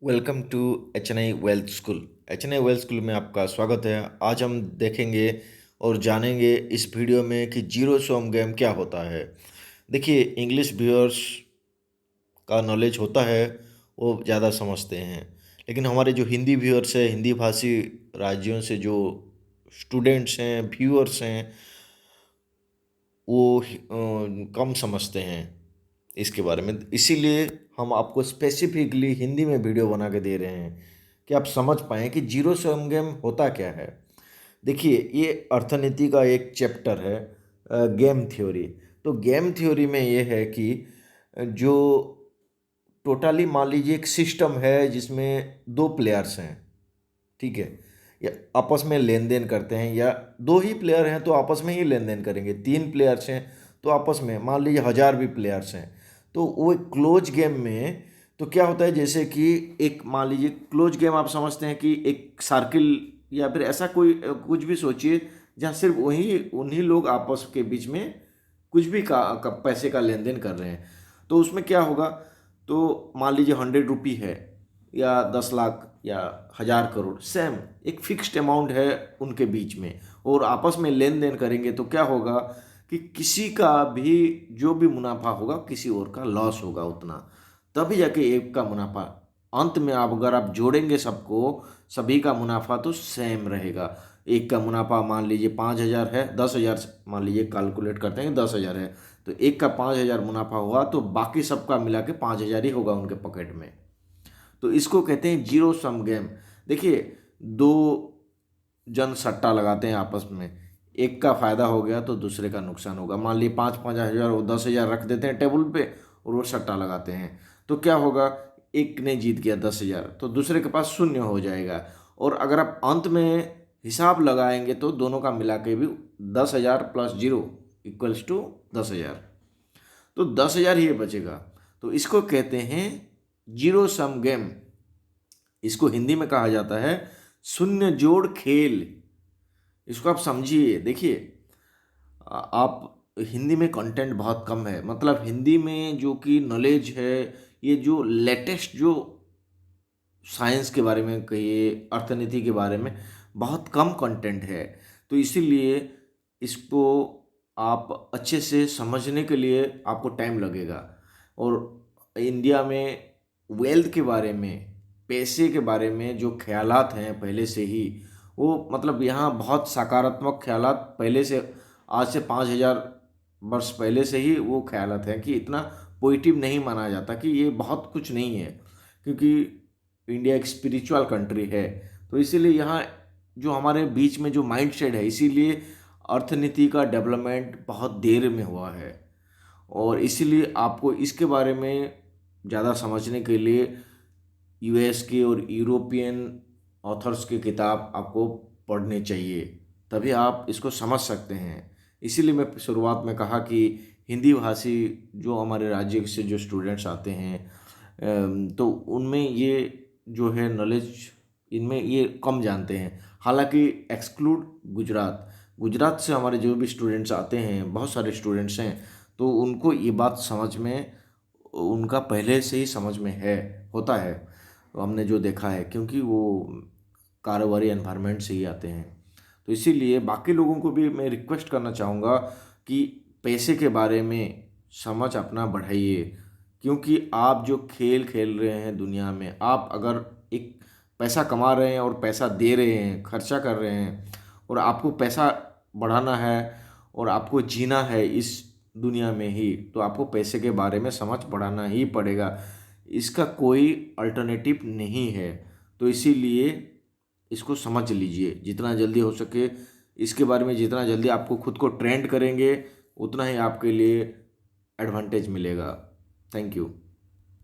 Welcome to HNI wealth school. HNI wealth school में आपका स्वागत है। आज हम देखेंगे और जानेंगे इस वीडियो में कि जीरो सम गेम क्या होता है। देखिए, इंग्लिश व्यूअर्स का नॉलेज होता है, वो ज़्यादा समझते हैं, लेकिन हमारे जो हिंदी व्यूअर्स हैं, हिंदी भाषी राज्यों से जो स्टूडेंट्स हैं, व्यूअर्स हैं, वो कम समझते हैं इसके बारे में। इसीलिए हम आपको स्पेसिफिकली हिंदी में वीडियो बना के दे रहे हैं कि आप समझ पाएँ कि जीरो सम गेम होता क्या है। देखिए, ये अर्थनीति का एक चैप्टर है, गेम थ्योरी। तो गेम थ्योरी में ये है कि जो टोटली मान लीजिए एक सिस्टम है जिसमें दो प्लेयर्स हैं, ठीक है? या आपस में लेन-देन करते हैं, या 2 ही प्लेयर हैं तो आपस में ही लेन-देन करेंगे, 3 प्लेयर्स हैं तो आपस में, मान लीजिए 1000 भी प्लेयर्स हैं। तो वो एक क्लोज गेम में तो क्या होता है, जैसे कि एक मान लीजिए क्लोज गेम आप समझते हैं कि एक सर्किल या फिर ऐसा कोई कुछ भी सोचिए जहाँ सिर्फ वही उन्हीं लोग आपस के बीच में कुछ भी का पैसे का लेन-देन कर रहे हैं। तो उसमें क्या होगा, तो मान लीजिए 100 रुपी है, या 10 लाख, या 1000 करोड़, सेम एक फिक्स्ड अमाउंट है उनके बीच में, और आपस में लेन देन करेंगे तो क्या होगा कि किसी का भी जो भी मुनाफा होगा किसी और का लॉस होगा उतना, तभी जाके एक का मुनाफा। अंत में आप अगर आप जोड़ेंगे सबको, सभी का मुनाफा तो सेम रहेगा। एक का मुनाफा मान लीजिए 5000 है, 10,000 मान लीजिए कैलकुलेट करते हैं 10,000 है, तो एक का 5000 मुनाफा हुआ तो बाकी सबका मिला के 5000 ही होगा उनके पॉकेट में। तो इसको कहते हैं जीरो सम गेम। देखिए, दो जन सट्टा लगाते हैं आपस में, एक का फायदा हो गया तो दूसरे का नुकसान होगा। मान लीजिए 5-5 हज़ार वो 10,000 रख देते हैं टेबल पे और वो सट्टा लगाते हैं, तो क्या होगा, एक ने जीत गया 10,000 तो दूसरे के पास शून्य हो जाएगा। और अगर आप अंत में हिसाब लगाएंगे तो दोनों का मिला के भी 10,000 प्लस जीरो इक्वल्स टू 10,000, तो 10,000 ही बचेगा। तो इसको कहते हैं जीरो सम गेम। इसको हिंदी में कहा जाता है शून्य जोड़ खेल। इसको आप समझिए। देखिए, आप हिंदी में कंटेंट बहुत कम है, मतलब हिंदी में जो कि नॉलेज है, ये जो लेटेस्ट जो साइंस के बारे में कहिए, अर्थनीति के बारे में बहुत कम कंटेंट है। तो इसीलिए इसको आप अच्छे से समझने के लिए आपको टाइम लगेगा। और इंडिया में वेल्थ के बारे में, पैसे के बारे में जो ख्यालात हैं पहले से ही, वो मतलब यहाँ बहुत सकारात्मक ख्यालात पहले से, आज से 5,000 वर्ष पहले से ही वो ख्यालात हैं कि इतना पॉजिटिव नहीं माना जाता कि ये बहुत कुछ नहीं है, क्योंकि इंडिया एक स्पिरिचुअल कंट्री है। तो इसीलिए यहाँ जो हमारे बीच में जो माइंडसेट है, इसीलिए अर्थनीति का डेवलपमेंट बहुत देर में हुआ है। और इसीलिए आपको इसके बारे में ज़्यादा समझने के लिए यूएस के और यूरोपियन ऑथर्स की किताब आपको पढ़नी चाहिए, तभी आप इसको समझ सकते हैं। इसीलिए मैं शुरुआत में कहा कि हिंदी भाषी जो हमारे राज्य से जो स्टूडेंट्स आते हैं, तो उनमें ये जो है नॉलेज, इनमें ये कम जानते हैं। हालांकि एक्सक्लूड गुजरात, गुजरात से हमारे जो भी स्टूडेंट्स आते हैं, बहुत सारे स्टूडेंट्स हैं, तो उनको ये बात समझ में, उनका पहले से ही समझ में है, होता है। तो हमने जो देखा है, क्योंकि वो कारोबारी एनवायरनमेंट से ही आते हैं। तो इसीलिए बाकी लोगों को भी मैं रिक्वेस्ट करना चाहूँगा कि पैसे के बारे में समझ अपना बढ़ाइए, क्योंकि आप जो खेल खेल रहे हैं दुनिया में, आप अगर एक पैसा कमा रहे हैं और पैसा दे रहे हैं, खर्चा कर रहे हैं, और आपको पैसा बढ़ाना है और आपको जीना है इस दुनिया में ही, तो आपको पैसे के बारे में समझ बढ़ाना ही पड़ेगा। इसका कोई अल्टरनेटिव नहीं है। तो इसीलिए इसको समझ लीजिए जितना जल्दी हो सके। इसके बारे में जितना जल्दी आपको खुद को ट्रेंड करेंगे, उतना ही आपके लिए एडवांटेज मिलेगा। Thank you.